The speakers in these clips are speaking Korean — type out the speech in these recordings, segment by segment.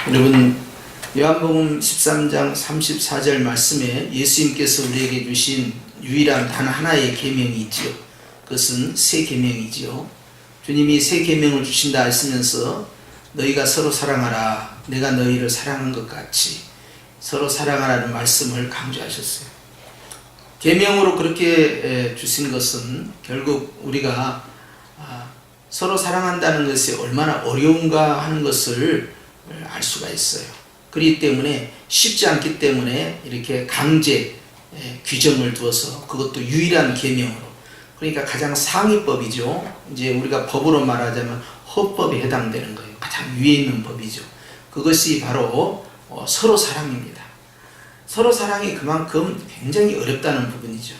여러분, 요한복음 13장 34절 말씀에 예수님께서 우리에게 주신 유일한 단 하나의 계명이 있지요. 그것은 새 계명이지요. 주님이 새 계명을 주신다 하시면서 너희가 서로 사랑하라, 내가 너희를 사랑한 것 같이 서로 사랑하라는 말씀을 강조하셨어요. 계명으로 그렇게 주신 것은 결국 우리가 서로 사랑한다는 것이 얼마나 어려운가 하는 것을 알 수가 있어요. 그렇기 때문에 쉽지 않기 때문에 이렇게 강제 규정을 두어서, 그것도 유일한 계명으로, 그러니까 가장 상위법이죠. 이제 우리가 법으로 말하자면 헌법에 해당되는 거예요. 가장 위에 있는 법이죠. 그것이 바로 서로 사랑입니다. 서로 사랑이 그만큼 굉장히 어렵다는 부분이죠.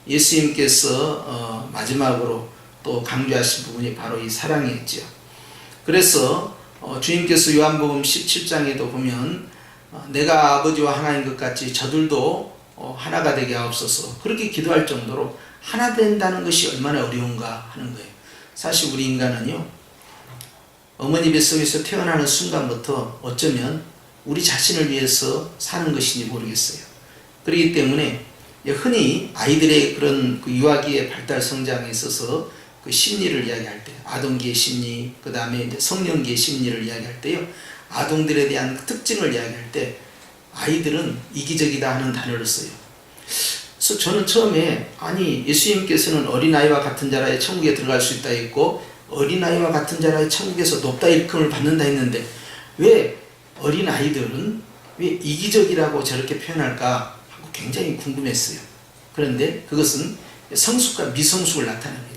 예수님께서 마지막으로 또 강조하신 부분이 바로 이 사랑이었죠. 그래서 주님께서 요한복음 17장에도 보면 내가 아버지와 하나인 것 같이 저들도 하나가 되게 하옵소서, 그렇게 기도할 정도로 하나 된다는 것이 얼마나 어려운가 하는 거예요. 사실 우리 인간은요, 어머니 뱃속에서 태어나는 순간부터 어쩌면 우리 자신을 위해서 사는 것인지 모르겠어요. 그렇기 때문에 흔히 아이들의 그런 유아기의 발달 성장에 있어서 그 심리를 이야기할 때, 아동기의 심리, 그 다음에 이제 성년기의 심리를 이야기할 때요, 아동들에 대한 특징을 이야기할 때 아이들은 이기적이다 하는 단어를 써요. 그래서 저는 처음에, 아니 예수님께서는 어린아이와 같은 자라야 천국에 들어갈 수 있다 했고, 어린아이와 같은 자라야 천국에서 높다 일컬음을 받는다 했는데 왜 어린아이들은 왜 이기적이라고 저렇게 표현할까 하고 굉장히 궁금했어요. 그런데 그것은 성숙과 미성숙을 나타냅니다.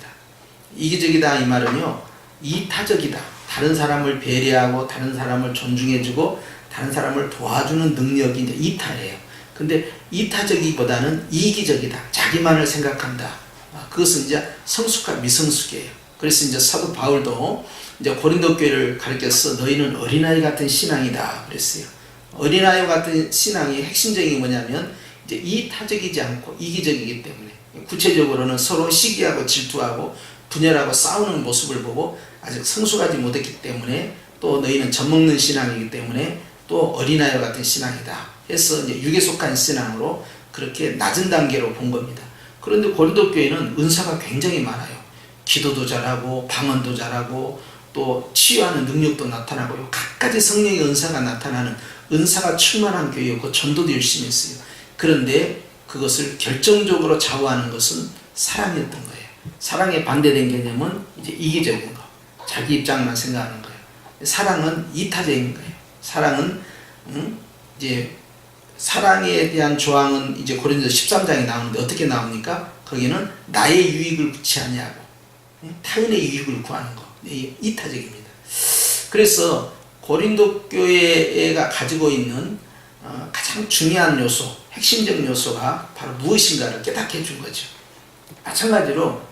이기적이다 이 말은요, 이타적이다, 다른 사람을 배려하고 다른 사람을 존중해주고 다른 사람을 도와주는 능력이 이제 이타예요. 근데 이타적이보다는 이기적이다, 자기만을 생각한다, 그것은 이제 성숙과 미성숙이에요. 그래서 이제 사도 바울도 이제 고린도 교회를 가르쳐서 너희는 어린아이 같은 신앙이다 그랬어요. 어린아이 같은 신앙이 핵심적인 게 뭐냐면 이제 이타적이지 않고 이기적이기 때문에, 구체적으로는 서로 시기하고 질투하고 분열하고 싸우는 모습을 보고 아직 성숙하지 못했기 때문에, 또 너희는 젖먹는 신앙이기 때문에 또 어린아이와 같은 신앙이다 해서 이제 육에 속한 신앙으로 그렇게 낮은 단계로 본 겁니다. 그런데 고린도 교회는 은사가 굉장히 많아요. 기도도 잘하고 방언도 잘하고 또 치유하는 능력도 나타나고 각가지 성령의 은사가 나타나는, 은사가 충만한 교회였고 전도도 열심히 했어요. 그런데 그것을 결정적으로 좌우하는 것은 사랑이었던 거예요. 사랑에 반대된 개념은 이제 이기적인 거, 자기 입장만 생각하는 거예요. 사랑은 이타적인 거예요. 사랑은 이제 사랑에 대한 조항은 이제 고린도서 13장에 나오는데 어떻게 나옵니까? 거기는 나의 유익을 구치 아니하고 타인의 유익을 구하는 거, 이타적입니다. 그래서 고린도 교회가 가지고 있는 가장 중요한 요소, 핵심적 요소가 바로 무엇인가를 깨닫게 해준 거죠. 마찬가지로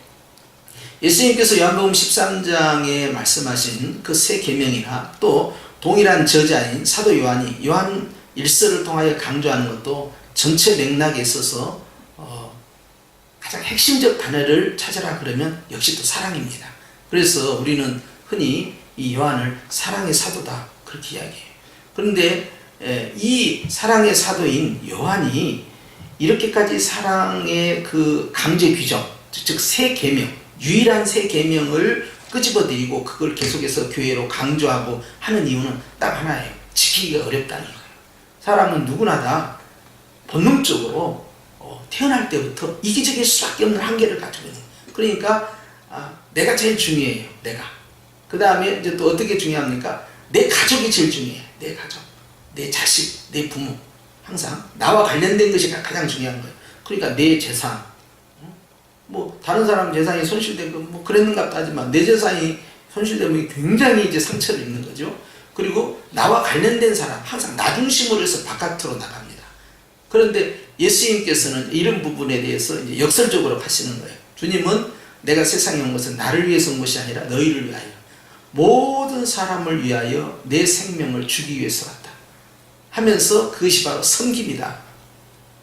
예수님께서 요한복음 13장에 말씀하신 그 새 계명이나 또 동일한 저자인 사도 요한이 요한 1서를 통하여 강조하는 것도 전체 맥락에 있어서 가장 핵심적 단어를 찾아라 그러면 역시 또 사랑입니다. 그래서 우리는 흔히 이 요한을 사랑의 사도다 그렇게 이야기해요. 그런데 이 사랑의 사도인 요한이 이렇게까지 사랑의 그 강제 규정, 즉 새 계명, 유일한 새 계명을 끄집어들이고 그걸 계속해서 교회로 강조하고 하는 이유는 딱 하나예요. 지키기가 어렵다는 거예요. 사람은 누구나 다 본능적으로 태어날 때부터 이기적일 수밖에 없는 한계를 가지고 있는 거예요. 그러니까 내가 제일 중요해요. 내가. 그 다음에 이제 또 어떻게 중요합니까? 내 가족이 제일 중요해요. 내 가족, 내 자식, 내 부모. 항상 나와 관련된 것이 가장 중요한 거예요. 그러니까 내 재산, 뭐 다른 사람 재산이 손실되고 뭐 그랬는가 하지만 내 재산이 손실되면 굉장히 이제 상처를 입는 거죠. 그리고 나와 관련된 사람, 항상 나 중심으로 해서 바깥으로 나갑니다. 그런데 예수님께서는 이런 부분에 대해서 이제 역설적으로 가시는 거예요. 주님은 내가 세상에 온 것은 나를 위해서 온 것이 아니라 너희를 위하여, 모든 사람을 위하여 내 생명을 주기 위해서 왔다 하면서 그것이 바로 섬김이다.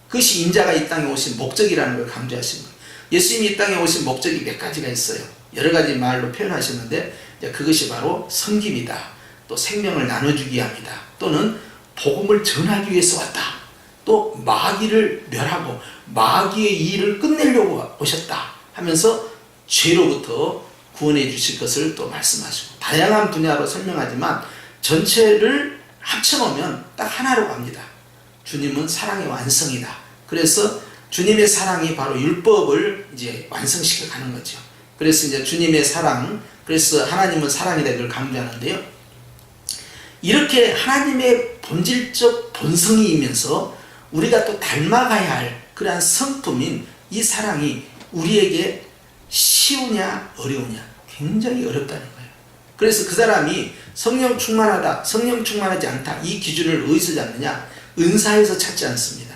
그것이 인자가 이 땅에 오신 목적이라는 걸 강조하신 거예요. 예수님이 이 땅에 오신 목적이 몇 가지가 있어요. 여러 가지 말로 표현하셨는데 그것이 바로 섬김이다. 또 또 생명을 나눠주기 위함이다. 또는 복음을 전하기 위해서 왔다. 또 마귀를 멸하고 마귀의 일을 끝내려고 오셨다 하면서 죄로부터 구원해 주실 것을 또 말씀하시고, 다양한 분야로 설명하지만 전체를 합쳐놓으면 딱 하나로 갑니다. 주님은 사랑의 완성이다. 그래서 주님의 사랑이 바로 율법을 이제 완성시켜 가는 거죠. 그래서 이제 주님의 사랑, 그래서 하나님은 사랑이다, 이걸 강조하는데요. 이렇게 하나님의 본질적 본성이면서 우리가 또 닮아가야 할 그러한 성품인 이 사랑이 우리에게 쉬우냐 어려우냐, 굉장히 어렵다는 거예요. 그래서 그 사람이 성령 충만하다, 성령 충만하지 않다, 이 기준을 어디서 잡느냐? 은사에서 찾지 않습니다.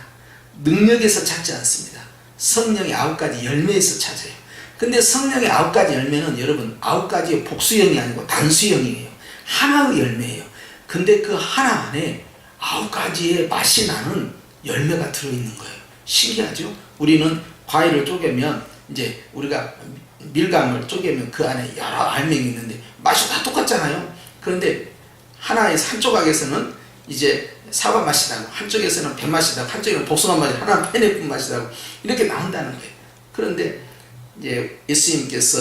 능력에서 찾지 않습니다. 성령의 9가지 열매에서 찾아요. 근데 성령의 9가지 열매는 여러분 9가지의 복수형이 아니고 단수형이에요. 하나의 열매예요. 근데 그 하나 안에 9가지의 맛이 나는 열매가 들어있는 거예요. 신기하죠? 우리는 과일을 쪼개면, 이제 우리가 밀감을 쪼개면 그 안에 여러 알맹이 있는데 맛이 다 똑같잖아요. 그런데 하나의 한 조각에서는 이제 사과 맛이 나고, 한쪽에서는 배 맛이 나고, 한쪽에는 복숭아 맛이, 하나는 페네프 맛이 나고, 이렇게 나온다는 거예요. 그런데 이제 예수님께서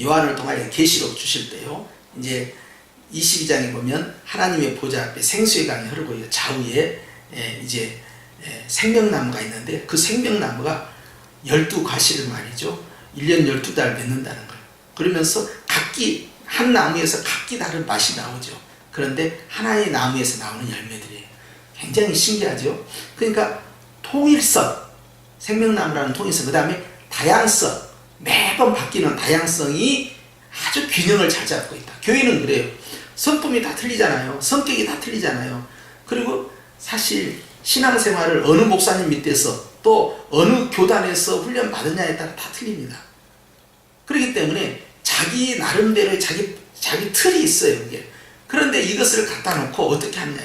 요한을 통하여 계시록 주실 때요, 이제 22장에 보면 하나님의 보좌 앞에 생수의 강이 흐르고 좌우에 이제 생명나무가 있는데, 그 생명나무가 12과실을 말이죠, 1년 12달 맺는다는 거예요. 그러면서 각기 한 나무에서 각기 다른 맛이 나오죠. 그런데 하나의 나무에서 나오는 열매들이에요. 굉장히 신기하죠. 그러니까 통일성, 생명나무라는 통일성, 그 다음에 다양성, 매번 바뀌는 다양성이 아주 균형을 잘 잡고 있다. 교회는 그래요. 성품이 다 틀리잖아요. 성격이 다 틀리잖아요. 그리고 사실 신앙생활을 어느 목사님 밑에서 또 어느 교단에서 훈련 받느냐에 따라 다 틀립니다. 그렇기 때문에 자기 나름대로의 자기 틀이 있어요. 이게. 그런데 이것을 갖다 놓고 어떻게 하느냐,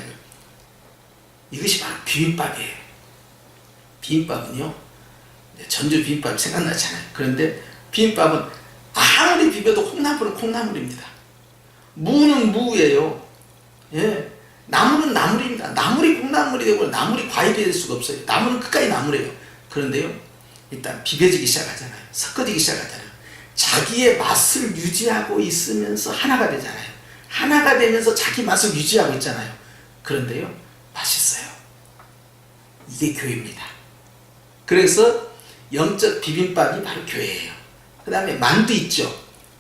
이것이 바로 비빔밥이에요. 비빔밥은요, 전주 비빔밥 생각나잖아요. 그런데 비빔밥은 아무리 비벼도 콩나물은 콩나물입니다. 무는 무예요. 예. 나물은 나물입니다. 나물이 콩나물이 되고 나물이 과일이 될 수가 없어요. 나물은 끝까지 나물이에요. 그런데요, 일단 비벼지기 시작하잖아요. 섞어지기 시작하잖아요. 자기의 맛을 유지하고 있으면서 하나가 되잖아요. 하나가 되면서 자기 맛을 유지하고 있잖아요. 그런데요, 맛있어요. 이게 교회입니다. 그래서 영적 비빔밥이 바로 교회예요. 그 다음에 만두 있죠.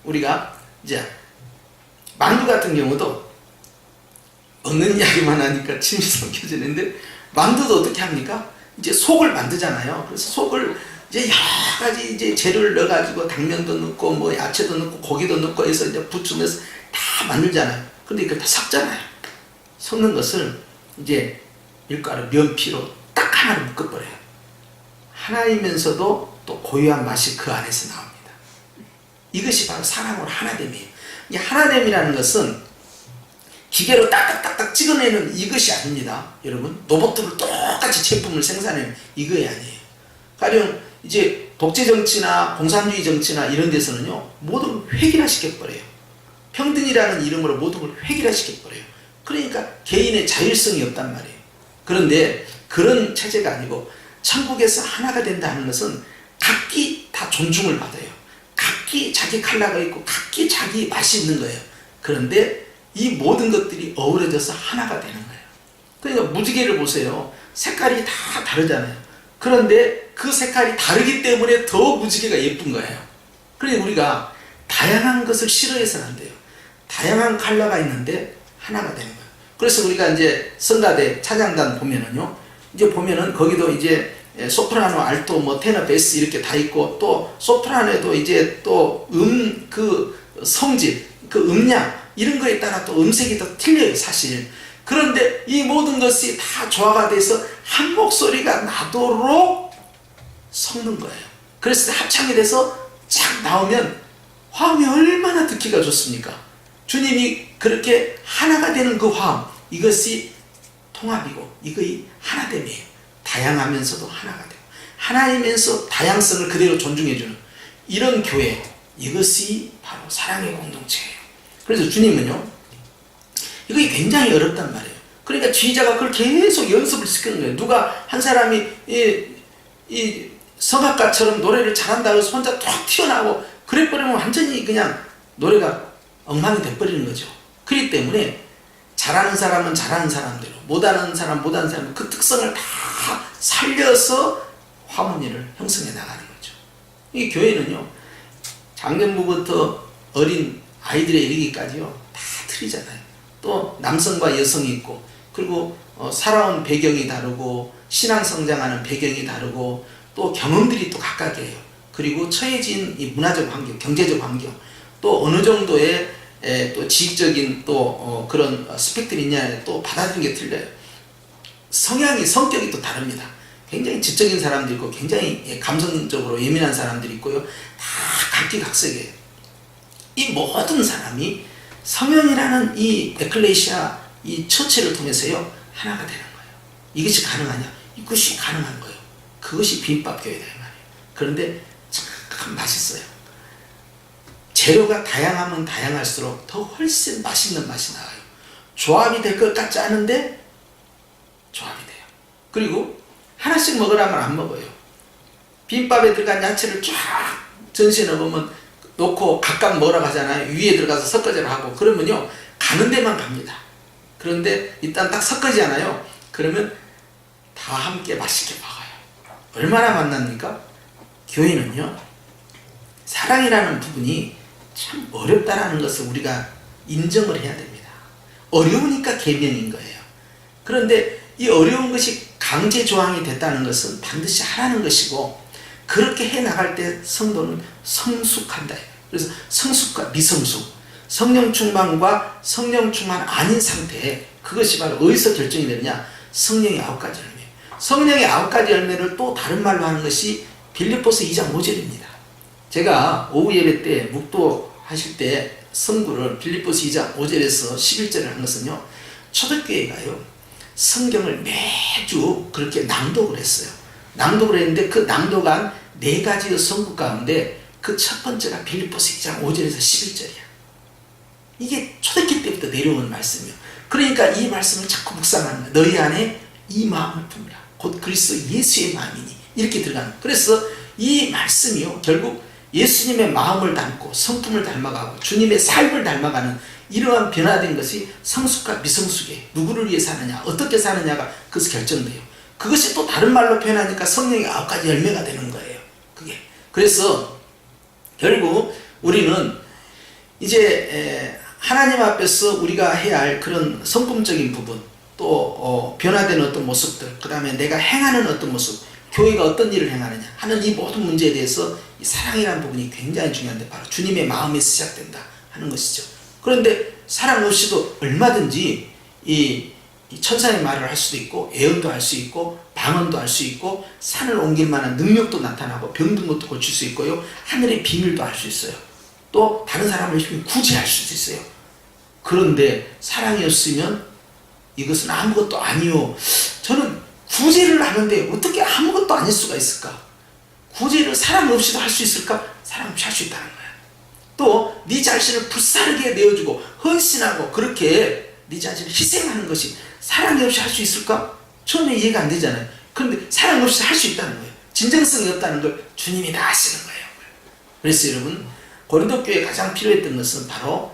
우리가 이제 만두 같은 경우도 먹는 이야기만 하니까 침이 삼켜지는데, 만두도 어떻게 합니까? 이제 속을 만들잖아요. 그래서 속을 이제 여러 가지 이제 재료를 넣어가지고 당면도 넣고 뭐 야채도 넣고 고기도 넣고 해서 이제 부추면서 다 만들잖아요. 근데 이걸 다 섞잖아요. 섞는 것을 이제 밀가루, 면피로 딱 하나로 묶어버려요. 하나이면서도 또 고유한 맛이 그 안에서 나옵니다. 이것이 바로 사랑으로 하나됨이에요. 이 하나됨이라는 것은 기계로 딱딱딱딱 찍어내는 이것이 아닙니다. 여러분, 로봇으로 똑같이 제품을 생산해내는 이거이 아니에요. 가령 이제 독재정치나 공산주의 정치나 이런 데서는요, 모든 걸 획일화시켜버려요. 평등이라는 이름으로 모든 걸 획일화시켜버려요. 그러니까 개인의 자율성이 없단 말이에요. 그런데 그런 체제가 아니고 천국에서 하나가 된다는 것은 각기 다 존중을 받아요. 각기 자기 컬러가 있고 각기 자기 맛이 있는 거예요. 그런데 이 모든 것들이 어우러져서 하나가 되는 거예요. 그러니까 무지개를 보세요. 색깔이 다 다르잖아요. 그런데 그 색깔이 다르기 때문에 더 무지개가 예쁜 거예요. 그러니까 우리가 다양한 것을 싫어해서는 안 돼요. 다양한 컬러가 있는데 하나가 되는 거예요. 그래서 우리가 이제 성가대 찬양단 보면은요, 이제 보면은 거기도 이제 소프라노, 알토, 뭐 테너, 베이스 이렇게 다 있고, 또 소프라노에도 이제 또 그 성질, 그 음량 이런 거에 따라 또 음색이 더 틀려요, 사실. 그런데 이 모든 것이 다 조화가 돼서 한 목소리가 나도록 섞는 거예요. 그래서 합창이 돼서 쫙 나오면 화음이 얼마나 듣기가 좋습니까? 주님이 그렇게 하나가 되는 그 화음, 이것이 통합이고 이거의 하나됨이에요. 다양하면서도 하나가 되고 하나이면서 다양성을 그대로 존중해주는 이런 교회, 이것이 바로 사랑의 공동체예요. 그래서 주님은요, 이게 굉장히 어렵단 말이에요. 그러니까 지휘자가 그걸 계속 연습을 시키는 거예요. 누가 한 사람이 이 성악가처럼 노래를 잘한다고 해서 혼자 툭 튀어나오고 그래버리면 완전히 그냥 노래가 엉망이 돼버리는 거죠. 그렇기 때문에 잘하는 사람은 잘하는 사람대로, 못하는 사람 못하는 사람 그 특성을 다 살려서 화문리를 형성해 나가는 거죠. 이 교회는요, 장년부부터 어린 아이들에 이르기까지요 다 틀리잖아요. 또 남성과 여성이 있고, 그리고 살아온 배경이 다르고, 신앙 성장하는 배경이 다르고, 또 경험들이 또 각각이에요. 그리고 처해진 이 문화적 환경, 경제적 환경, 또 어느 정도의 또 지식적인 또 그런 스펙들이 있냐에 또 받아들이는 게 틀려요. 성격이 또 다릅니다. 굉장히 지적인 사람도 있고, 굉장히 감성적으로 예민한 사람들이 있고요. 다 각기각색이에요. 이 모든 사람이 성령이라는 이 에클레시아, 이 처체를 통해서요 하나가 되는 거예요. 이것이 가능하냐? 이것이 가능한 거예요. 그것이 비빔밥교회다 이 말이에요. 그런데 참 맛있어요. 재료가 다양하면 다양할수록 더 훨씬 맛있는 맛이 나와요. 조합이 될 것 같지 않은데 조합이 돼요. 그리고 하나씩 먹으라면 안 먹어요. 비빔밥에 들어간 야채를 쫙 전시해 놓으면 놓고 각각 먹으라고 하잖아요. 위에 들어가서 섞어지라 하고, 그러면요 가는 데만 갑니다. 그런데 일단 딱 섞어지잖아요. 그러면 다 함께 맛있게 먹어요. 얼마나 만납니까? 교회는요 사랑이라는 부분이 참 어렵다라는 것을 우리가 인정을 해야 됩니다. 어려우니까 계명인 거예요. 그런데 이 어려운 것이 강제 조항이 됐다는 것은 반드시 하라는 것이고, 그렇게 해 나갈 때 성도는 성숙한다. 그래서 성숙과 미성숙, 성령 충만과 성령 충만 아닌 상태에, 그것이 바로 어디서 결정이 되느냐? 성령의 9가지 열매. 성령의 9가지 열매를 또 다른 말로 하는 것이 빌립보서 2장 5절입니다. 제가 오후 예배 때 묵도하실 때 성구를 빌립보서 2장 5절에서 11절을 한 것은요, 초대교회가요 성경을 매주 그렇게 낭독을 했어요. 낭독을 했는데 그 낭독한 4가지의 성구 가운데 그 첫 번째가 빌립보서 2장 5절에서 11절이야. 이게 초대교회 때부터 내려온 말씀이에요. 그러니까 이 말씀을 자꾸 묵상하는 거예요. 너희 안에 이 마음을 품으라. 곧 그리스도 예수의 마음이니. 이렇게 들어가는 거예요. 그래서 이 말씀이요 결국 예수님의 마음을 담고 성품을 닮아가고 주님의 삶을 닮아가는 이러한 변화된 것이 성숙과 미성숙에 누구를 위해 사느냐, 어떻게 사느냐가 그것이 결정돼요. 그것이 또 다른 말로 표현하니까 성령의 9가지 열매가 되는 거예요. 그게. 그래서 결국 우리는 이제 하나님 앞에서 우리가 해야 할 그런 성품적인 부분, 또 변화되는 어떤 모습들, 그 다음에 내가 행하는 어떤 모습, 교회가 어떤 일을 행하느냐 하는 이 모든 문제에 대해서 이 사랑이라는 부분이 굉장히 중요한데, 바로 주님의 마음에서 시작된다 하는 것이죠. 그런데 사랑 없이도 얼마든지 이 천사의 말을 할 수도 있고, 예언도 할 수 있고, 방언도 할 수 있고, 산을 옮길 만한 능력도 나타나고, 병든 것도 고칠 수 있고요, 하늘의 비밀도 할 수 있어요. 또 다른 사람을 구제할 수도 있어요. 그런데 사랑이 없으면 이것은 아무것도 아니요. 저는 구제를 하는데 어떻게 아무것도 아닐 수가 있을까? 구제를 사랑 없이도 할 수 있을까? 사랑 없이 할 수 있다는 거야. 또 네 자신을 불사르게 내어주고 헌신하고 그렇게 네 자신을 희생하는 것이 사랑이 없이 할 수 있을까? 처음에 이해가 안 되잖아요. 그런데 사랑 없이 할 수 있다는 거예요. 진정성이 없다는 걸 주님이 다 아시는 거예요. 그래서 여러분, 고린도 교회에 가장 필요했던 것은 바로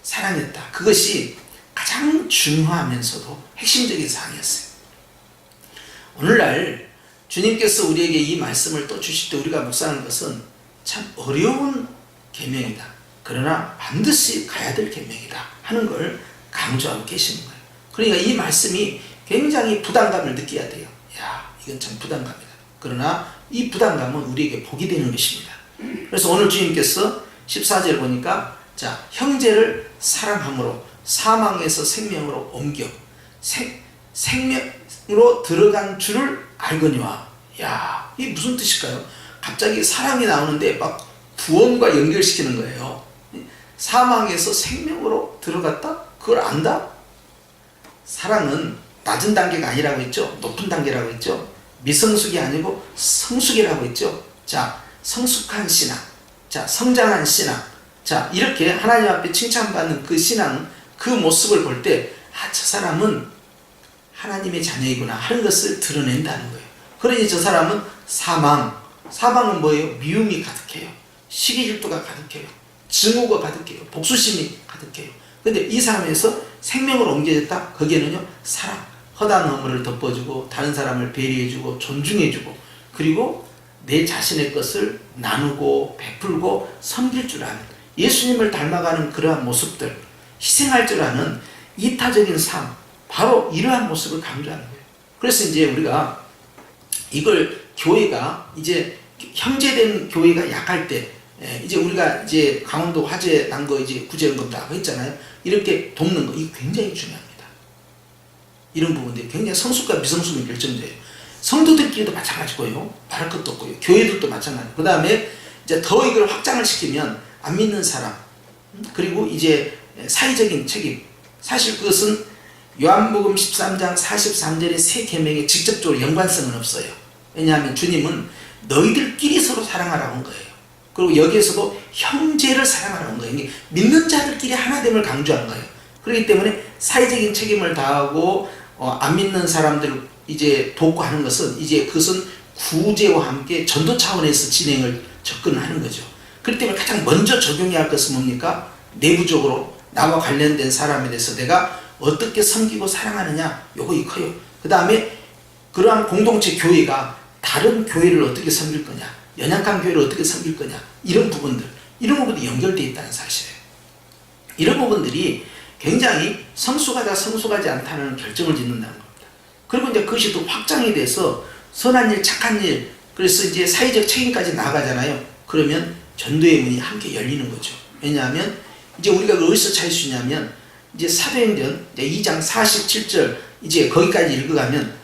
사랑이었다. 그것이 가장 중요하면서도 핵심적인 사항이었어요. 오늘날 주님께서 우리에게 이 말씀을 또 주실 때 우리가 묵상하는 것은 참 어려운 계명이다. 그러나 반드시 가야 될 계명이다 하는 걸 강조하고 계시는 거예요. 그러니까 이 말씀이 굉장히 부담감을 느껴야 돼요. 야, 이건 참 부담감이다. 그러나 이 부담감은 우리에게 복이 되는 것입니다. 그래서 오늘 주님께서 14절 보니까, 자, 형제를 사랑함으로 사망에서 생명으로 옮겨 생명으로 들어간 줄을 알거니와. 야, 이게 무슨 뜻일까요? 갑자기 사랑이 나오는데 막 구원과 연결시키는 거예요. 사망에서 생명으로 들어갔다? 그걸 안다? 사랑은 낮은 단계가 아니라고 했죠. 높은 단계라고 했죠. 미성숙이 아니고 성숙이라고 했죠. 자, 성숙한 신앙, 자, 성장한 신앙, 자, 이렇게 하나님 앞에 칭찬받는 그 신앙, 그 모습을 볼 때 저 사람은 하나님의 자녀이구나 하는 것을 드러낸다는 거예요. 그러니 저 사람은 사망은 뭐예요? 미움이 가득해요. 시기질투가 가득해요. 증오가 가득해요. 복수심이 가득해요. 근데 이 사람에서 생명으로 옮겨졌다? 거기에는요, 사랑, 허다한 허물을 덮어주고 다른 사람을 배려해주고 존중해주고 그리고 내 자신의 것을 나누고 베풀고 섬길 줄 아는, 예수님을 닮아가는 그러한 모습들, 희생할 줄 아는 이타적인 삶, 바로 이러한 모습을 강조하는 거예요. 그래서 이제 우리가 이걸 교회가 이제 형제된 교회가 약할 때, 이제 우리가 이제 강원도 화재 난 거 이제 구제연금 다 했잖아요. 이렇게 돕는 거, 이거 굉장히 중요합니다. 이런 부분들이 굉장히 성숙과 미성숙이 결정돼요. 성도들끼리도 마찬가지고요. 말할 것도 없고요. 교회들도 마찬가지고. 그 다음에 이제 더 이걸 확장을 시키면 안 믿는 사람, 그리고 이제 사회적인 책임. 사실 그것은 요한복음 13장 43절의 세 계명에 직접적으로 연관성은 없어요. 왜냐하면 주님은 너희들끼리 서로 사랑하라고 한 거예요. 그리고 여기에서도 형제를 사랑하라고 한 거예요. 믿는 자들끼리 하나됨을 강조한 거예요. 그렇기 때문에 사회적인 책임을 다하고 안 믿는 사람들 이제 돕고 하는 것은 이제 그것은 구제와 함께 전도 차원에서 진행을 접근하는 거죠. 그렇기 때문에 가장 먼저 적용해야 할 것은 뭡니까? 내부적으로 나와 관련된 사람에 대해서 내가 어떻게 섬기고 사랑하느냐, 요거 커요. 그 다음에 그러한 공동체 교회가 다른 교회를 어떻게 섬길 거냐, 연약한 교회를 어떻게 섬길 거냐, 이런 부분들이 연결되어 있다는 사실이에요. 이런 부분들이 굉장히 성숙하다 성숙하지 않다는 결정을 짓는다는 겁니다. 그리고 이제 그것이 또 확장이 돼서 선한 일, 착한 일, 그래서 이제 사회적 책임까지 나아가잖아요. 그러면 전도의 문이 함께 열리는 거죠. 왜냐하면 이제 우리가 어디서 찾을 수 있냐면 이제 사도행전 2장 47절 이제 거기까지 읽어가면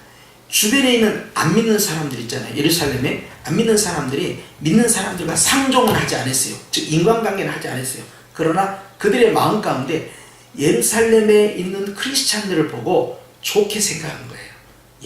주변에 있는 안 믿는 사람들 있잖아요. 예루살렘에 안 믿는 사람들이 믿는 사람들과 상종은 하지 않았어요. 즉 인간관계는 하지 않았어요. 그러나 그들의 마음 가운데 예루살렘에 있는 크리스찬들을 보고 좋게 생각한 거예요.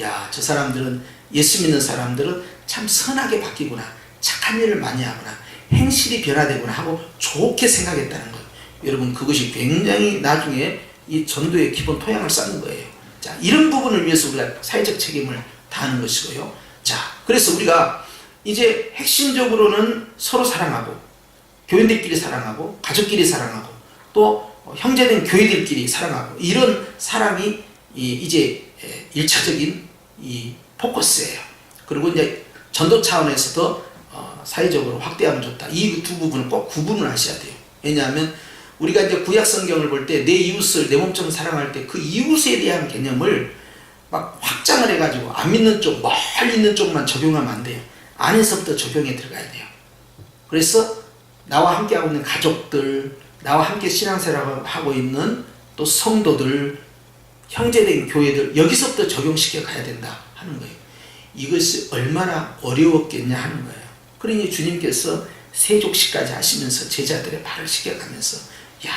야, 저 사람들은, 예수 믿는 사람들은 참 선하게 바뀌구나, 착한 일을 많이 하구나, 행실이 변화되구나 하고 좋게 생각했다는 거예요. 여러분, 그것이 굉장히 나중에 이 전도의 기본 토양을 쌓는 거예요. 자, 이런 부분을 위해서 우리가 사회적 책임을 다하는 것이고요. 자, 그래서 우리가 이제 핵심적으로는 서로 사랑하고, 교인들끼리 사랑하고, 가족끼리 사랑하고, 또 형제된 교회들끼리 사랑하고, 이런 사랑이 이제 1차적인 이 포커스예요. 그리고 이제 전도 차원에서도 사회적으로 확대하면 좋다. 이 두 부분은 꼭 구분을 하셔야 돼요. 왜냐하면 우리가 이제 구약 성경을 볼 때 내 이웃을 내 몸처럼 사랑할 때 그 이웃에 대한 개념을 막 확장을 해가지고 안 믿는 쪽, 멀리 있는 쪽만 적용하면 안 돼요. 안에서부터 적용해 들어가야 돼요. 그래서 나와 함께하고 있는 가족들, 나와 함께 신앙생활을 하고 있는 또 성도들, 형제된 교회들, 여기서부터 적용시켜 가야 된다 하는 거예요. 이것이 얼마나 어려웠겠냐 하는 거예요. 그러니 주님께서 세족식까지 하시면서 제자들의 발을 시켜가면서, 야,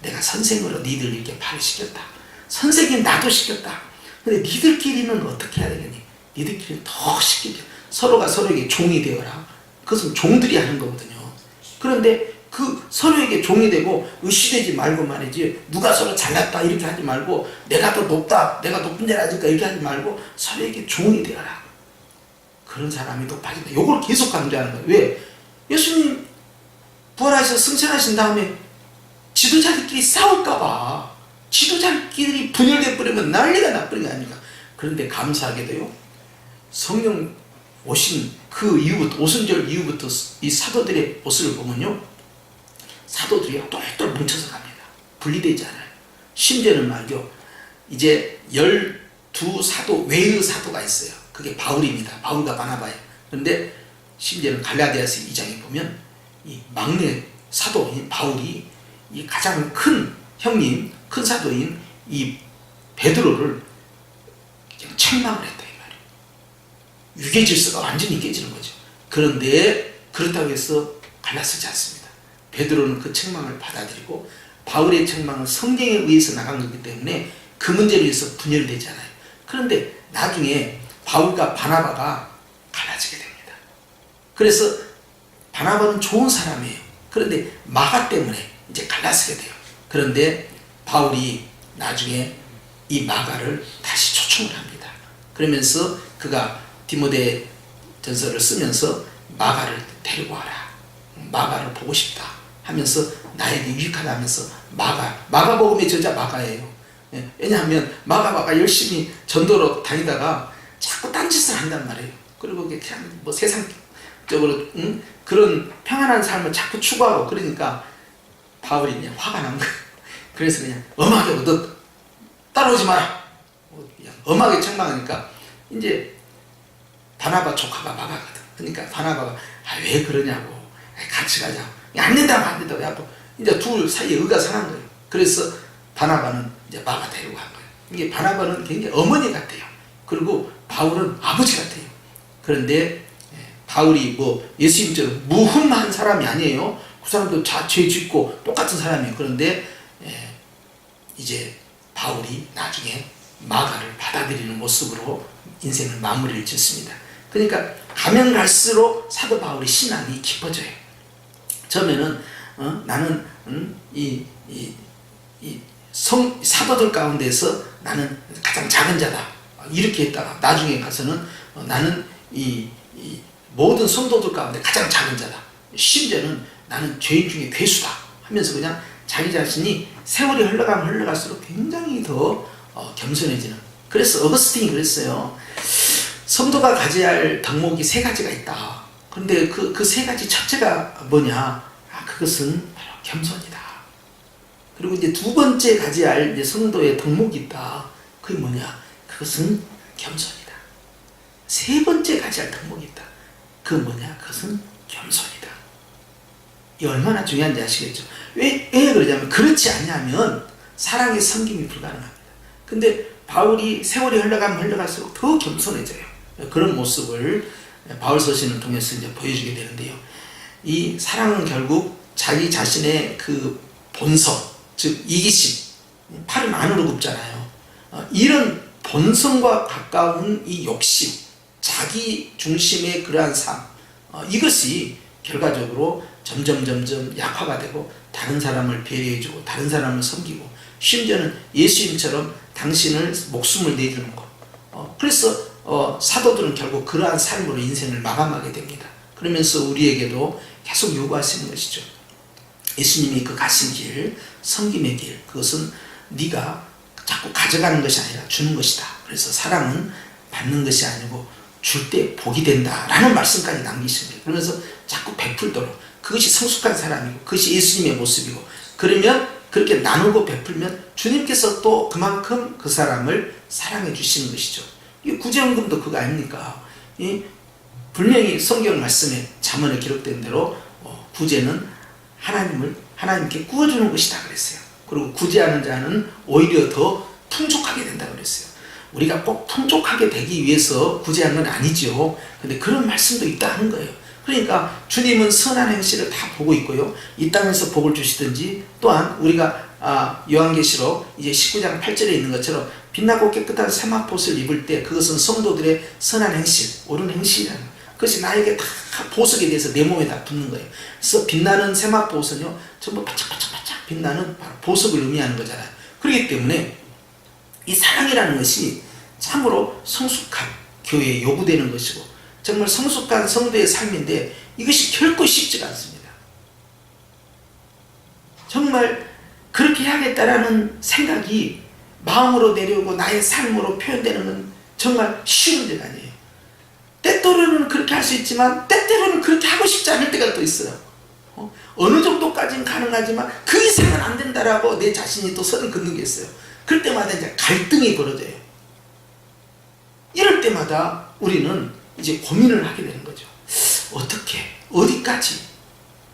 내가 선생으로 니들 이렇게 발을 시켰다. 선생님 나도 시켰다. 근데 니들끼리는 어떻게 해야 되겠니? 니들끼리는 더 시키게. 서로가 서로에게 종이 되어라. 그것은 종들이 하는 거거든요. 그런데 그 서로에게 종이 되고 의심되지 말고 말이지, 누가 서로 잘났다 이렇게 하지 말고, 내가 더 높다, 내가 높은 데 낮을까 이렇게 하지 말고 서로에게 종이 되어라. 그런 사람이 높아진다. 요걸 계속 강조하는 거예요. 왜? 예수님 부활하셔서 승천하신 다음에 지도자들끼리 싸울까봐, 지도자들끼리 분열돼 버리면 난리가 나버린 게 아닙니까? 그런데 감사하게도요, 성령 오신 그 이후부터, 오순절 이후부터 이 사도들의 모습을 보면요, 사도들이 똘똘 뭉쳐서 갑니다. 분리되지 않아요. 심지어는 말이요, 이제 12사도 외의 사도가 있어요. 그게 바울입니다. 바울과 바나바예요. 그런데 심지어는 갈라디아서 2장에 보면 이 막내 사도인 바울이 이 가장 큰 형님, 큰 사도인 이 베드로를 책망을 했다 이 말이에요. 유계 질서가 완전히 깨지는 거죠. 그런데 그렇다고 해서 갈라서지 않습니다. 베드로는 그 책망을 받아들이고, 바울의 책망은 성경에 의해서 나간 거기 때문에 그 문제를 위해서 분열되지 않아요. 그런데 나중에 바울과 바나바가 갈라지게 됩니다. 그래서 바나바는 좋은 사람이에요. 그런데 마가 때문에 이제 갈라지게 돼요. 그런데 바울이 나중에 이 마가를 다시 초청을 합니다. 그러면서 그가 디모데 전서를 쓰면서 마가를 데리고 와라. 마가를 보고 싶다 하면서 나에게 유익하다 하면서 마가복음의 저자 마가예요. 왜냐하면 마가가 열심히 전도로 다니다가 자꾸 딴짓을 한단 말이에요. 그리고 그냥 뭐 세상적으로 그런 평안한 삶을 자꾸 추구하고 그러니까 바울이 그냥 화가 난 거예요. 그래서 그냥 엄하게 너 따라오지 마라. 엄하게 책망하니까 이제 바나바 조카가 마가거든. 그러니까 바나바가 왜 그러냐고 같이 가자고 안 된다고 하고 이제 둘 사이에 의가 상한 거예요. 그래서 바나바는 이제 마가 데리고 간 거예요. 이게 바나바는 굉장히 어머니 같아요. 그리고 바울은 아버지 같아요. 그런데 바울이 뭐 예수님처럼 무흠한 사람이 아니에요. 그 사람도 죄 짓고 똑같은 사람이에요. 그런데 이제 바울이 나중에 마가를 받아들이는 모습으로 인생을 마무리를 짓습니다. 그러니까 가면 갈수록 사도 바울의 신앙이 깊어져요. 처음에는 나는 사도들 가운데서 나는 가장 작은 자다 이렇게 했다가 나중에 가서는 나는 이 모든 성도들 가운데 가장 작은 자다. 심지어는 나는 죄인 중에 괴수다 하면서 그냥 자기 자신이 세월이 흘러가면 흘러갈수록 굉장히 더 겸손해지는. 그래서 어거스틴이 그랬어요. 성도가 가져야 할 덕목이 세 가지가 있다. 그런데 그 세 가지 첫째가 뭐냐? 그것은 바로 겸손이다. 그리고 이제 두 번째 가져야 할 이제 성도의 덕목이 있다. 그게 뭐냐? 그것은 겸손이다. 세 번째 가져야 할 덕목이 있다. 그건 뭐냐? 그것은 겸손이다. 이 얼마나 중요한지 아시겠죠? 왜 그러냐면 그렇지 않냐면 사랑의 섬김이 불가능합니다. 근데 바울이 세월이 흘러가면 흘러갈수록 더 겸손해져요. 그런 모습을 바울 서신을 통해서 이제 보여주게 되는데요. 이 사랑은 결국 자기 자신의 그 본성, 즉 이기심, 팔은 안으로 굽잖아요. 이런 본성과 가까운 이 욕심, 자기 중심의 그러한 삶, 이것이 결과적으로 점점 약화가 되고 다른 사람을 배려해주고 다른 사람을 섬기고 심지어는 예수님처럼 당신을 목숨을 내주는 것. 그래서 사도들은 결국 그러한 삶으로 인생을 마감하게 됩니다. 그러면서 우리에게도 계속 요구하시는 것이죠. 예수님이 그 가신 길, 섬김의 길, 그것은 네가 자꾸 가져가는 것이 아니라 주는 것이다. 그래서 사랑은 받는 것이 아니고 줄 때 복이 된다 라는 말씀까지 남기신 거예요. 그러면서 자꾸 베풀도록, 그것이 성숙한 사람이고 그것이 예수님의 모습이고, 그러면 그렇게 나누고 베풀면 주님께서 또 그만큼 그 사람을 사랑해 주시는 것이죠. 이 구제연금도 그거 아닙니까? 분명히 성경 말씀에 잠언에 기록된 대로 구제는 하나님께 구워주는 것이다 그랬어요. 그리고 구제하는 자는 오히려 더 풍족하게 된다 그랬어요. 우리가 꼭 풍족하게 되기 위해서 구제한 건 아니죠. 근데 그런 말씀도 있다는 거예요. 그러니까 주님은 선한 행실을 다 보고 있고요. 이 땅에서 복을 주시든지, 또한 우리가 요한계시록 이제 19장 8절에 있는 것처럼 빛나고 깨끗한 세마포옷을 입을 때 그것은 성도들의 선한 행실, 옳은 행실이라는 거예요. 그것이 나에게 다 보석에 대해서 내 몸에 다 붙는 거예요. 그래서 빛나는 세마포옷은요 전부 바짝바짝 빛나는 바로 보석을 의미하는 거잖아요. 그렇기 때문에 이 사랑이라는 것이 참으로 성숙한 교회에 요구되는 것이고 정말 성숙한 성도의 삶인데 이것이 결코 쉽지가 않습니다. 정말 그렇게 해야겠다라는 생각이 마음으로 내려오고 나의 삶으로 표현되는 건 정말 쉬운 데가 아니에요. 때때로는 그렇게 할 수 있지만 때때로는 그렇게 하고 싶지 않을 때가 또 있어요. 어느 정도까지는 가능하지만 그 이상은 안 된다라고 내 자신이 또 선을 긋는 게 있어요. 그럴 때마다 이제 갈등이 벌어져요. 이럴 때마다 우리는 이제 고민을 하게 되는 거죠. 어떻게, 어디까지,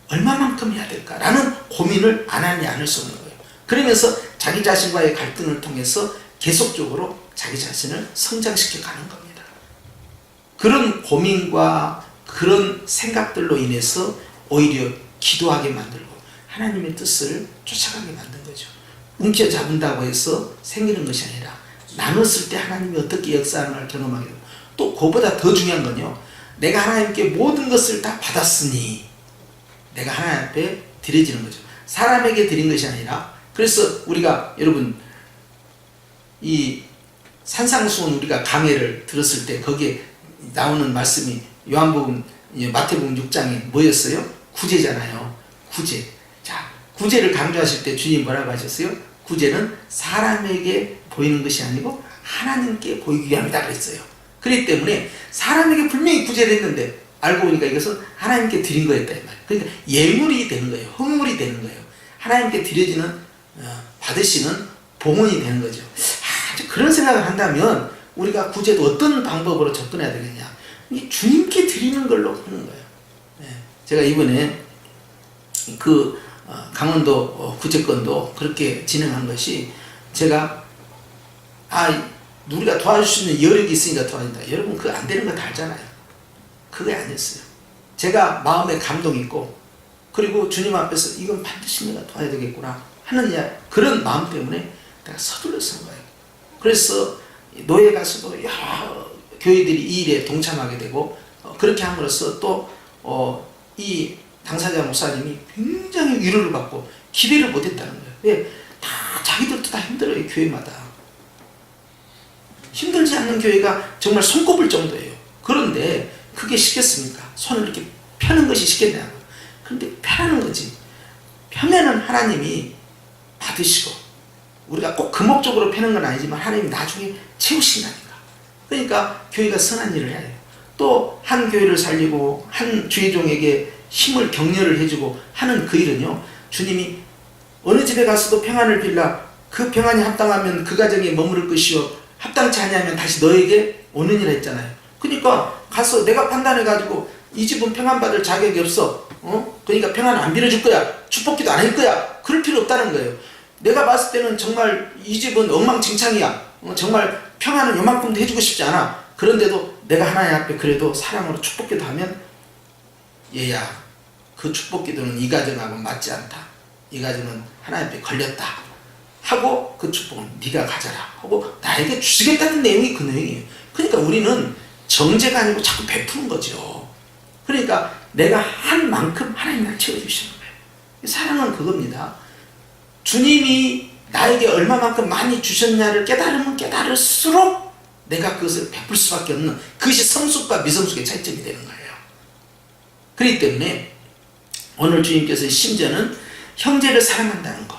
얼마만큼 해야 될까라는 고민을 안 하니 않을 수 없는 거예요. 그러면서 자기 자신과의 갈등을 통해서 계속적으로 자기 자신을 성장시켜 가는 겁니다. 그런 고민과 그런 생각들로 인해서 오히려 기도하게 만들고 하나님의 뜻을 쫓아가게 만든 거죠. 움켜잡는다고 해서 생기는 것이 아니라 나눴을 때 하나님이 어떻게 역사하는 걸 경험하게 되고, 또 그보다 더 중요한 건요, 내가 하나님께 모든 것을 다 받았으니 내가 하나님 앞에 드려지는 거죠. 사람에게 드린 것이 아니라 그래서 우리가 여러분 이 산상수훈 우리가 강해를 들었을 때 거기에 나오는 말씀이 요한복음 마태복음 6장에 뭐였어요? 구제잖아요. 구제. 자, 구제를 강조하실 때 주님 뭐라고 하셨어요? 구제는 사람에게 보이는 것이 아니고 하나님께 보이기 위함이다 그랬어요. 그렇기 때문에 사람에게 분명히 구제를 했는데 알고 보니까 이것은 하나님께 드린 거였다 이 말이에요. 그러니까 예물이 되는 거예요. 헌물이 되는 거예요. 하나님께 드려지는 받으시는 봉헌이 되는 거죠. 그런 생각을 한다면 우리가 구제도 어떤 방법으로 접근해야 되겠냐? 이 주님께 드리는 걸로 하는 거예요. 제가 이번에 그 강원도 구제권도 그렇게 진행한 것이 제가 우리가 도와줄 수 있는 여력이 있으니까 도와준다. 여러분 그거 안 되는 거 다 알잖아요. 그게 아니었어요. 제가 마음에 감동이 있고 그리고 주님 앞에서 이건 반드시 내가 도와야 되겠구나 하는 그런 마음 때문에 내가 서둘러 쓴 거예요. 그래서 노예 가서도 여러 교회들이 이 일에 동참하게 되고 그렇게 함으로써 또 이 당사자 목사님이 굉장히 위로를 받고 기대를 못했다는 거예요. 왜? 다 자기들도 다 힘들어요. 교회마다 힘들지 않는 교회가 정말 손꼽을 정도예요. 그런데 그게 쉽겠습니까? 손을 이렇게 펴는 것이 쉽겠냐고. 그런데 펴는 거지. 펴면은 하나님이 받으시고 우리가 꼭 그 목적으로 펴는 건 아니지만 하나님이 나중에 채우신다니까. 그러니까 교회가 선한 일을 해야 돼요. 또 한 교회를 살리고 한 주의종에게 힘을 격려를 해주고 하는 그 일은요, 주님이 어느 집에 가서도 평안을 빌라 그 평안이 합당하면 그 가정에 머무를 것이요 합당치 아니하면 다시 너에게 오느니라 했잖아요. 그러니까 가서 내가 판단해가지고 이 집은 평안받을 자격이 없어, 그러니까 평안 안 빌어줄 거야, 축복기도 안 할 거야, 그럴 필요 없다는 거예요. 내가 봤을 때는 정말 이 집은 엉망진창이야, 정말 평안은 요만큼도 해주고 싶지 않아. 그런데도 내가 하나님 앞에 그래도 사랑으로 축복기도 하면 얘야 그 축복기도는 이 가정하고 맞지 않다, 이 가정은 하나님 앞에 걸렸다 하고 그 축복은 네가 가져라 하고 나에게 주시겠다는 내용이 그 내용이에요. 그러니까 우리는 정죄가 아니고 자꾸 베푸는 거죠. 그러니까 내가 한 만큼 하나님 날 채워주시는 거예요. 사랑은 그겁니다. 주님이 나에게 얼마만큼 많이 주셨냐를 깨달으면 깨달을수록 내가 그것을 베풀 수밖에 없는, 그것이 성숙과 미성숙의 차이점이 되는 거예요. 그렇기 때문에 오늘 주님께서의 심전은 형제를 사랑한다는 거.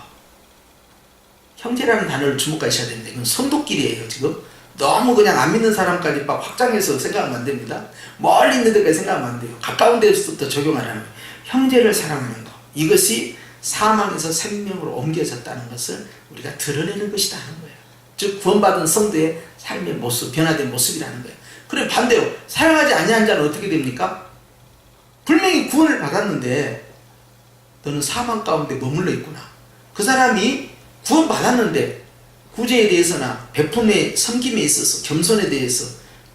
형제라는 단어를 주목하셔야 됩니다. 이건 성도끼리예요. 지금 너무 그냥 안 믿는 사람까지 막 확장해서 생각하면 안 됩니다. 멀리 있는 데까지 생각하면 안 돼요. 가까운 데서부터 적용하라는 거예요. 형제를 사랑하는 거, 이것이 사망에서 생명으로 옮겨졌다는 것을 우리가 드러내는 것이다 하는 거예요. 즉 구원받은 성도의 삶의 모습, 변화된 모습이라는 거예요. 그럼 반대로 사랑하지 아니한 자는 어떻게 됩니까? 분명히 구원을 받았는데 너는 사망 가운데 머물러 있구나. 그 사람이 구원받았는데 구제에 대해서나 베품의 섬김에 있어서 겸손에 대해서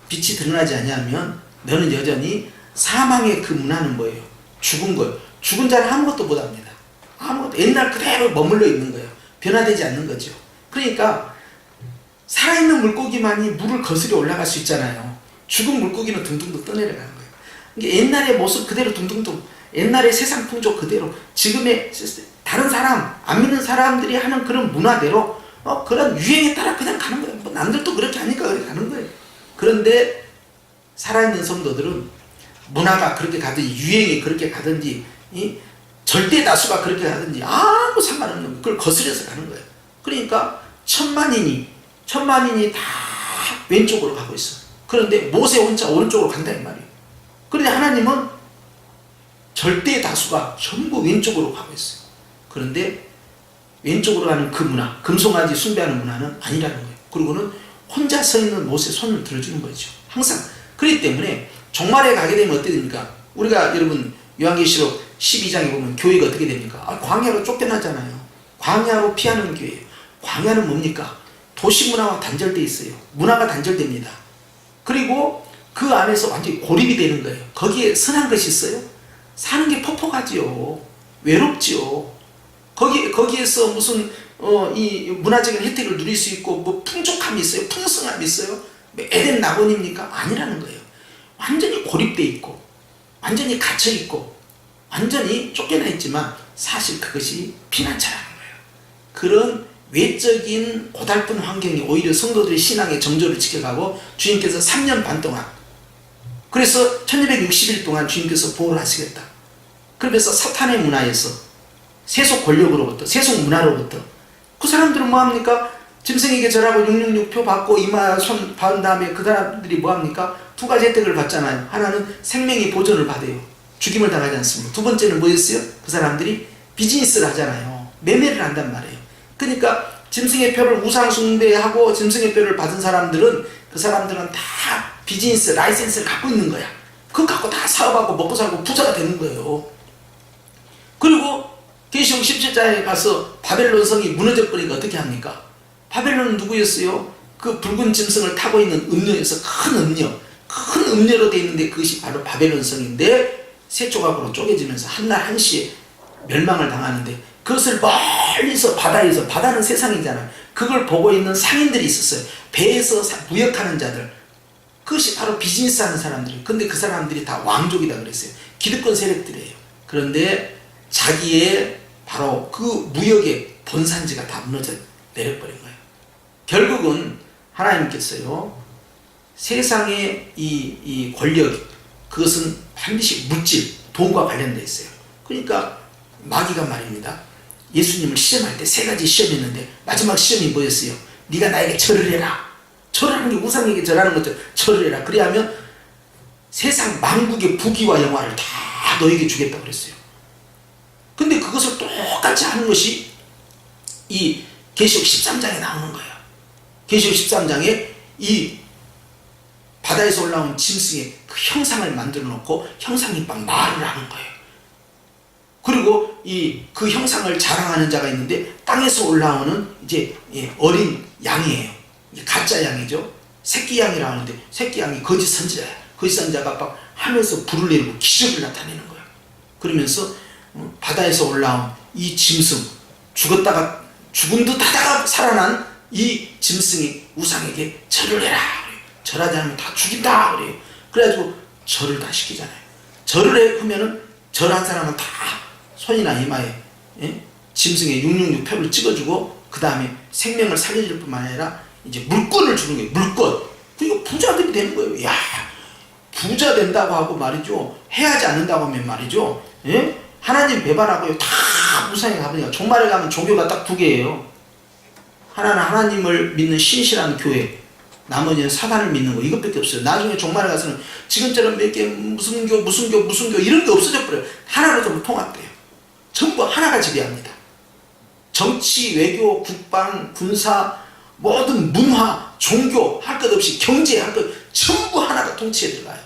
빛이 드러나지 아니하면 너는 여전히 사망의 그 문화는 뭐예요? 죽은 거예요. 죽은 자는 아무것도 못합니다. 아무것도 옛날 그대로 머물러 있는 거예요. 변화되지 않는 거죠. 그러니까 살아있는 물고기만이 물을 거스려 올라갈 수 있잖아요. 죽은 물고기는 둥둥둥 떠내려가는 거예요. 그러니까 옛날의 모습 그대로 둥둥둥, 옛날의 세상 풍조 그대로, 지금의 다른 사람, 안 믿는 사람들이 하는 그런 문화대로 그런 유행에 따라 그냥 가는 거예요. 뭐 남들도 그렇게 하니까 그렇게 가는 거예요. 그런데 살아있는 성도들은 문화가 그렇게 가든지 유행이 그렇게 가든지 절대 다수가 그렇게 가든지 아무 상관없는 거예요. 그걸 거스려서 가는 거예요. 그러니까 천만인이 다 왼쪽으로 가고 있어. 그런데 모세 혼자 오른쪽으로 간다 이 말이에요. 그런데 하나님은 절대 다수가 전부 왼쪽으로 가고 있어요. 그런데 왼쪽으로 가는 그 문화, 금송아지 숭배하는 문화는 아니라는 거예요. 그리고는 혼자 서 있는 모세 손을 들어주는 거죠. 항상. 그렇기 때문에 종말에 가게 되면 어떻게 됩니까? 우리가 여러분 요한계시록 12장에 보면 교회가 어떻게 됩니까? 광야로 쫓겨나잖아요. 광야로 피하는 교회예요. 광야는 뭡니까? 도시 문화와 단절되어 있어요. 문화가 단절됩니다. 그리고 그 안에서 완전히 고립이 되는 거예요. 거기에 선한 것이 있어요? 사는 게 퍽퍽하지요. 외롭지요. 거기에서 무슨 이 문화적인 혜택을 누릴 수 있고 뭐 풍족함이 있어요? 풍성함이 있어요? 에덴 낙원입니까? 아니라는 거예요. 완전히 고립돼 있고 완전히 갇혀 있고 완전히 쫓겨나 있지만 사실 그것이 피난처라는 거예요. 그런 외적인 고달픈 환경이 오히려 성도들의 신앙의 정조를 지켜가고 주님께서 3년 반 동안, 그래서 1260일 동안 주님께서 보호를 하시겠다. 그러면서 사탄의 문화에서, 세속 권력으로부터, 세속 문화로부터, 그 사람들은 뭐합니까? 짐승에게 절하고 666표 받고 이마 손 받은 다음에 그 사람들이 뭐합니까? 두 가지 혜택을 받잖아요. 하나는 생명의 보존을 받아요. 죽임을 당하지 않습니다. 두 번째는 뭐였어요? 그 사람들이 비즈니스를 하잖아요. 매매를 한단 말이에요. 그러니까 짐승의 표를 우상 숭배하고 짐승의 표를 받은 사람들은, 그 사람들은 다 비즈니스 라이센스를 갖고 있는 거야. 그거 갖고 다 사업하고 먹고 살고 부자가 되는 거예요. 그리고 계시록 17장에 가서 바벨론 성이 무너져 버리니까 어떻게 합니까? 바벨론은 누구였어요? 그 붉은 짐승을 타고 있는 음녀에서 큰 음녀로 되어 있는데, 그것이 바로 바벨론 성인데 세 조각으로 쪼개지면서 한날 한시에 멸망을 당하는데, 그것을 멀리서 바다는 세상이잖아요. 그걸 보고 있는 상인들이 있었어요. 배에서 무역하는 자들, 그것이 바로 비즈니스 하는 사람들이에요. 근데 그 사람들이 다 왕족이다 그랬어요. 기득권 세력들이에요. 그런데 자기의 바로 그 무역의 본산지가 다 무너져 내려버린 거예요. 결국은 하나님께서요, 세상의 이 권력, 그것은 반드시 물질, 돈과 관련되어 있어요. 그러니까 마귀가 말입니다. 예수님을 시험할 때 세 가지 시험했는데 마지막 시험이 뭐였어요? 네가 나에게 절을 해라. 절하는 게 우상에게 절하는 것들, 절을 해라. 그래야면 세상 만국의 부귀와 영화를 다 너에게 주겠다고 그랬어요. 근데 그것을 똑같이 하는 것이 이 계시록 13장에 나오는 거예요. 계시록 13장에 이 바다에서 올라온 짐승의 그 형상을 만들어 놓고 형상이 막 말을 하는 거예요. 그리고 그 형상을 자랑하는 자가 있는데, 땅에서 올라오는 이제 어린 양이에요. 가짜 양이죠. 새끼 양이라 하는데, 새끼 양이 거짓 선지자예요. 거짓 선지자가 막 하면서 불을 내리고 기적을 나타내는 거예요. 그러면서 바다에서 올라온 이 짐승, 죽은 듯 하다가 살아난 이 짐승이 우상에게 절을 해라. 절하지 않으면 다 죽인다. 그래요. 그래가지고 절을 다 시키잖아요. 절을 하면은, 절한 사람은 다 손이나 이마에 짐승의 666표를 찍어주고, 그 다음에 생명을 살려줄 뿐만 아니라 이제 물권을 주는 거예요. 물권. 그러니까 부자들이 되는 거예요. 야, 부자 된다고 하고 말이죠, 해하지 않는다고 하면 말이죠, 하나님 배반하고요, 다 우상에 가보니까 종말에 가면 종교가 딱 두 개예요. 하나는 하나님을 믿는 신실한 교회, 나머지는 사단을 믿는 거, 이것밖에 없어요. 나중에 종말에 가서는 지금처럼 몇 개 무슨 교 이런 게 없어져 버려요. 하나로 좀 통합돼요. 전부 하나가 지배합니다. 정치, 외교, 국방, 군사, 모든 문화, 종교 할 것 없이, 경제 할 것, 전부 하나가 통치에 들어가요.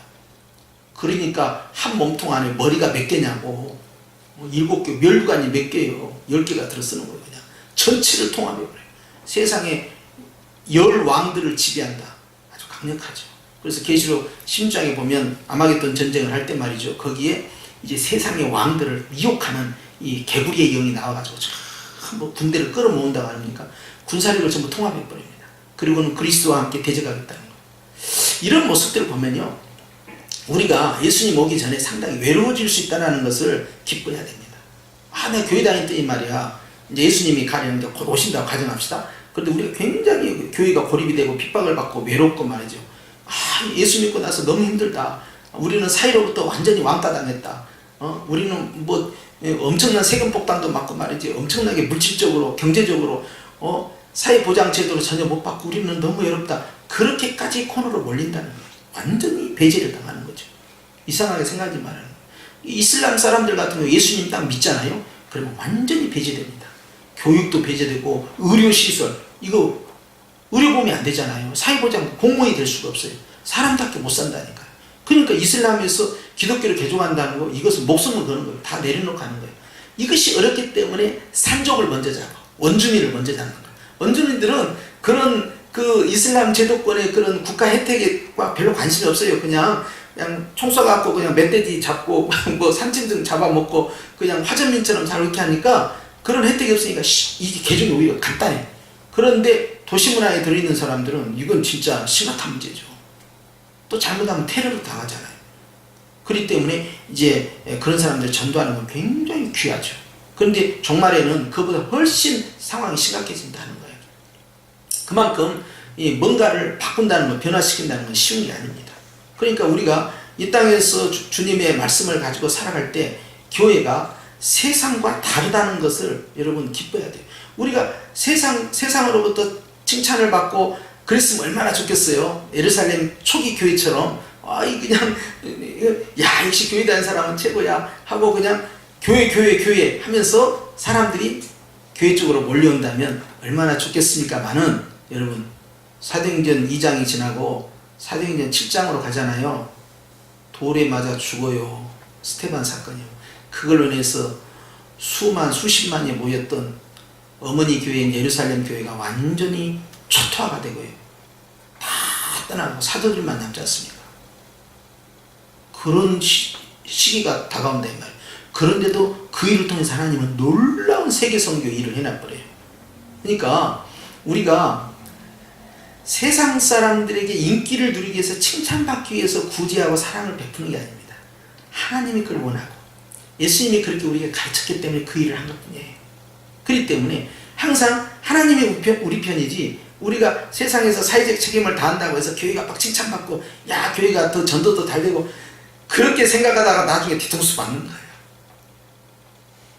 그러니까 한 몸통 안에 머리가 몇 개냐고, 7개, 멸관이 몇 개예요. 10개가 들어쓰는 거예요. 그냥 전체를 통합해버려요. 세상에 10왕들을 지배한다. 아주 강력하죠. 그래서 계시록 16장에 보면 아마겟돈 전쟁을 할 때 말이죠, 거기에 이제 세상의 왕들을 미혹하는 이 개구리의 영이 나와가지고 전부 군대를 끌어모은다고 하니까 군사력을 전부 통합해버립니다. 그리고는 그리스도와 함께 대적하겠다는 거예요. 이런 모습들을 보면요, 우리가 예수님 오기 전에 상당히 외로워질 수 있다는 것을 기뻐해야 됩니다. 내가 교회 다녔더니 말이야, 이제 예수님이 가려는데 곧 오신다고 가정합시다. 그런데 우리가 굉장히 교회가 고립이 되고 핍박을 받고 외롭고 말이죠. 예수 믿고 나서 너무 힘들다. 우리는 사이로부터 완전히 왕따당했다. 우리는 뭐 엄청난 세금 폭탄도 맞고 말이지, 엄청나게 물질적으로, 경제적으로, 사회보장 제도를 전혀 못 받고 우리는 너무 외롭다. 그렇게까지 코너로 몰린다는 거예요. 완전히 배제를 당하는 거죠. 이상하게 생각하지 말아요. 이슬람 사람들 같은 경우 예수님 딱 믿잖아요. 그러면 완전히 배제됩니다. 교육도 배제되고, 의료시설, 이거 의료보험이 안 되잖아요. 사회보장 공무원이 될 수가 없어요. 사람답게 못 산다니까요. 그러니까 이슬람에서 기독교를 개종한다는 거, 이것은 목숨을 거는 거예요. 다 내려놓고 하는 거예요. 이것이 어렵기 때문에 산족을 먼저 잡아, 원주민을 먼저 잡는 거예요. 원주민들은 그런 그 이슬람 제도권의 그런 국가 혜택에 별로 관심이 없어요. 그냥 총 쏴갖고 그냥 멧돼지 잡고 뭐 산짐승 잡아먹고 그냥 화전민처럼 잘 이렇게 하니까 그런 혜택이 없으니까 이게 개종이 오히려 간단해. 그런데 도시문화에 들어있는 사람들은 이건 진짜 심각한 문제죠. 또 잘못하면 테러도 당하잖아요. 그렇기 때문에 이제 그런 사람들 전도하는 건 굉장히 귀하죠. 그런데 종말에는 그보다 훨씬 상황이 심각해진다는 거예요. 그만큼 이 뭔가를 바꾼다는 것, 변화시킨다는 건 쉬운 게 아닙니다. 그러니까 우리가 이 땅에서 주님의 말씀을 가지고 살아갈 때 교회가 세상과 다르다는 것을 여러분 기뻐해야 돼요. 우리가 세상으로부터 칭찬을 받고 그랬으면 얼마나 좋겠어요. 예루살렘 초기 교회처럼 그냥 야 역시 교회 다니는 사람은 최고야 하고 그냥 교회 하면서 사람들이 교회 쪽으로 몰려온다면 얼마나 좋겠습니까만은 여러분 사도행전 2장이 지나고 사도행전 7장으로 가잖아요. 돌에 맞아 죽어요. 스테반 사건이요. 그걸로 인해서 수십만이 모였던 어머니 교회인 예루살렘 교회가 완전히 초토화가 되고요. 다 떠나고 사도들만 남지 않습니까? 그런 시기가 다가온다 이 말이에요. 그런데도 그 일을 통해서 하나님은 놀라운 세계 선교 일을 해놔버려요. 그러니까 우리가 세상 사람들에게 인기를 누리기 위해서 칭찬받기 위해서 구제하고 사랑을 베푸는 게 아닙니다. 하나님이 그걸 원하고 예수님이 그렇게 우리에게 가르쳤기 때문에 그 일을 한 것뿐이에요. 그렇기 때문에 항상 하나님이 우리 편이지 우리가 세상에서 사회적 책임을 다한다고 해서 교회가 막 칭찬받고 야 교회가 더 전도도 잘 되고 그렇게 생각하다가 나중에 뒤통수 맞는 거예요.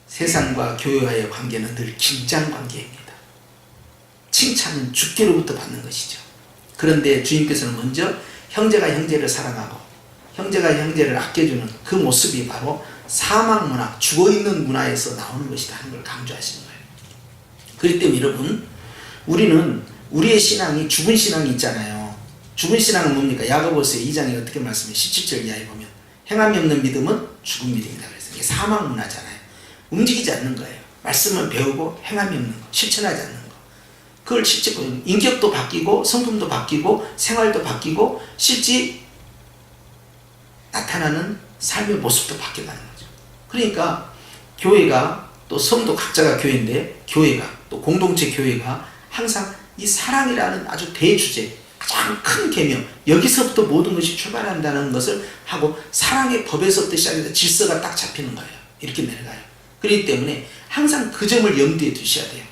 세상과 교회와의 관계는 늘 긴장 관계입니다. 칭찬은 주께로부터 받는 것이죠. 그런데 주님께서는 먼저 형제가 형제를 사랑하고 형제가 형제를 아껴주는 그 모습이 바로 사막 문화, 죽어있는 문화에서 나오는 것이다 하는 걸 강조하시는 거예요. 그렇기 때문에 여러분 우리는 우리의 신앙이 죽은 신앙이 있잖아요. 죽은 신앙은 뭡니까? 야고보서 2장에 어떻게 말씀해? 17절 이하에 보면 행함이 없는 믿음은 죽은 믿음이다 그랬어요. 이게 사막 문화잖아요. 움직이지 않는 거예요. 말씀을 배우고 행함이 없는 거, 실천하지 않는 거. 그걸 실제 인격도 바뀌고 성품도 바뀌고 생활도 바뀌고 실제 나타나는 삶의 모습도 바뀌어가는 거죠. 그러니까 교회가 또 성도 각자가 교회인데 교회가 또 공동체 교회가 항상 이 사랑이라는 아주 대주제 가장 큰 계명 여기서부터 모든 것이 출발한다는 것을 하고 사랑의 법에서부터 시작해서 질서가 딱 잡히는 거예요. 이렇게 내려가요. 그렇기 때문에 항상 그 점을 염두에 두셔야 돼요.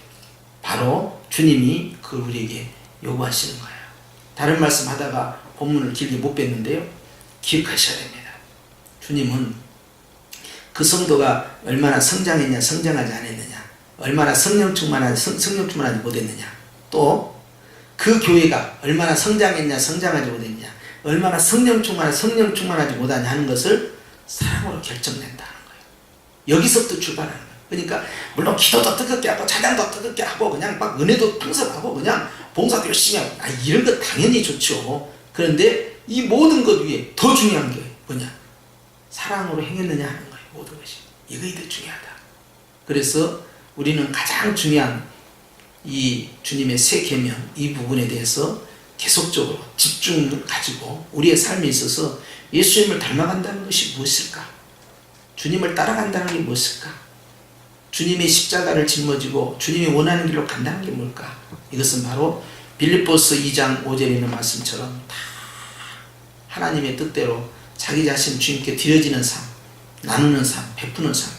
바로 주님이 그걸 우리에게 요구하시는 거예요. 다른 말씀 하다가 본문을 길게 못 뺐는데요. 기억하셔야 됩니다. 주님은 그 성도가 얼마나 성장했냐 성장하지 않았느냐 얼마나 성령 충만하지 못했느냐 또 그 교회가 얼마나 성장했냐 성장하지 못했냐 얼마나 성령 충만하지 못하냐 하는 것을 사랑으로 결정된다는 거예요. 여기서부터 출발하는 거예요. 그러니까 물론 기도도 뜨겁게 하고 찬양도 뜨겁게 하고 그냥 막 은혜도 풍성하고 그냥 봉사도 열심히 하고 이런 거 당연히 좋죠. 그런데 이 모든 것 위에 더 중요한 게 뭐냐? 사랑으로 행했느냐 하는 거예요. 모든 것이. 이것이 더 중요하다. 그래서 우리는 가장 중요한 이 주님의 새 계명 이 부분에 대해서 계속적으로 집중을 가지고 우리의 삶에 있어서 예수님을 닮아간다는 것이 무엇일까? 주님을 따라간다는 게 무엇일까? 주님의 십자가를 짊어지고 주님이 원하는 길로 간다는 게 뭘까? 이것은 바로 빌립보서 2장 5절에 있는 말씀처럼 다 하나님의 뜻대로 자기 자신 주님께 드려지는 삶, 나누는 삶, 베푸는 삶,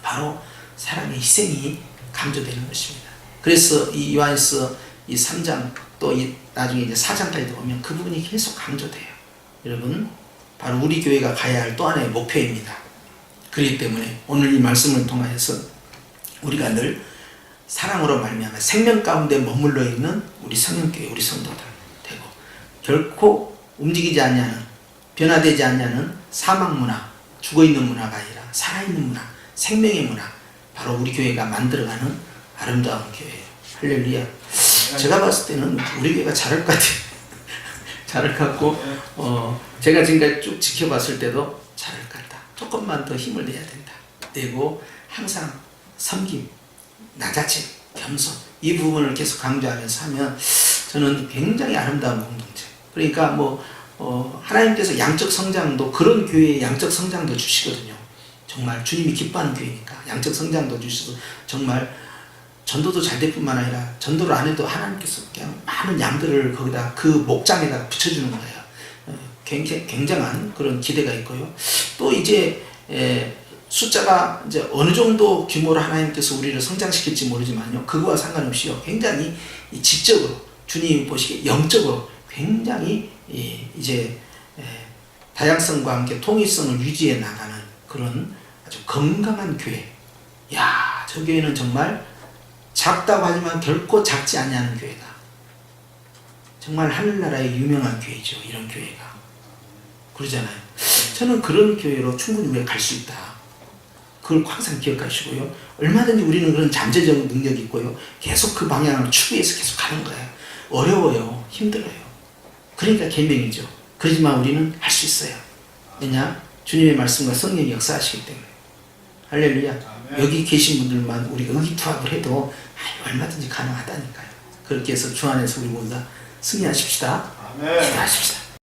바로 사랑의 희생이 강조되는 것입니다. 그래서 이 요한일서 이 3장 또 이 나중에 이제 4장까지 보면 그 부분이 계속 강조돼요. 여러분, 바로 우리 교회가 가야 할 또 하나의 목표입니다. 그렇기 때문에 오늘 이 말씀을 통하여서 우리가 늘 사랑으로 말미암아 생명 가운데 머물러 있는 우리 성령교회, 우리 성도들 되고 결코 움직이지 않냐는 변화되지 않냐는 사막 문화, 죽어있는 문화가 아니라 살아있는 문화, 생명의 문화, 바로 우리 교회가 만들어가는 아름다운 교회예요. 할렐루야. 제가 봤을 때는 우리 교회가 잘할 것 같아요. 잘할 것 같고 제가 지금까지 쭉 지켜봤을 때도 잘할 것 같다. 조금만 더 힘을 내야 된다. 내고 항상 섬김, 낮아짐, 겸손 이 부분을 계속 강조하면서 하면 저는 굉장히 아름다운 공동체. 그러니까 하나님께서 양적 성장도 그런 교회에 양적 성장도 주시거든요. 정말 주님이 기뻐하는 교회니까 양적 성장도 주시고 정말 전도도 잘 될 뿐만 아니라 전도를 안 해도 하나님께서 그냥 많은 양들을 거기다 그 목장에다 붙여주는 거예요. 굉장한 그런 기대가 있고요. 또 이제 숫자가 이제 어느 정도 규모로 하나님께서 우리를 성장시킬지 모르지만요. 그거와 상관없이요. 굉장히 지적으로 주님이 보시기에 영적으로 굉장히 이제 다양성과 함께 통일성을 유지해 나가는 그런 아주 건강한 교회. 야, 저 교회는 정말 작다고 하지만 결코 작지 않냐는 교회다. 정말 하늘나라의 유명한 교회죠. 이런 교회가. 그러잖아요. 저는 그런 교회로 충분히 우리가 갈 수 있다. 그걸 항상 기억하시고요. 얼마든지 우리는 그런 잠재적 능력이 있고요. 계속 그 방향을 추구해서 계속 가는 거예요. 어려워요. 힘들어요. 그러니까 계명이죠. 그렇지만 우리는 할 수 있어요. 왜냐? 주님의 말씀과 성령이 역사하시기 때문에. 할렐루야. 아멘. 여기 계신 분들만 우리가 의기투합을 해도 얼마든지 가능하다니까요. 그렇게 해서 주 안에서 우리 모두 다 승리하십시다. 아멘. 기도하십시다.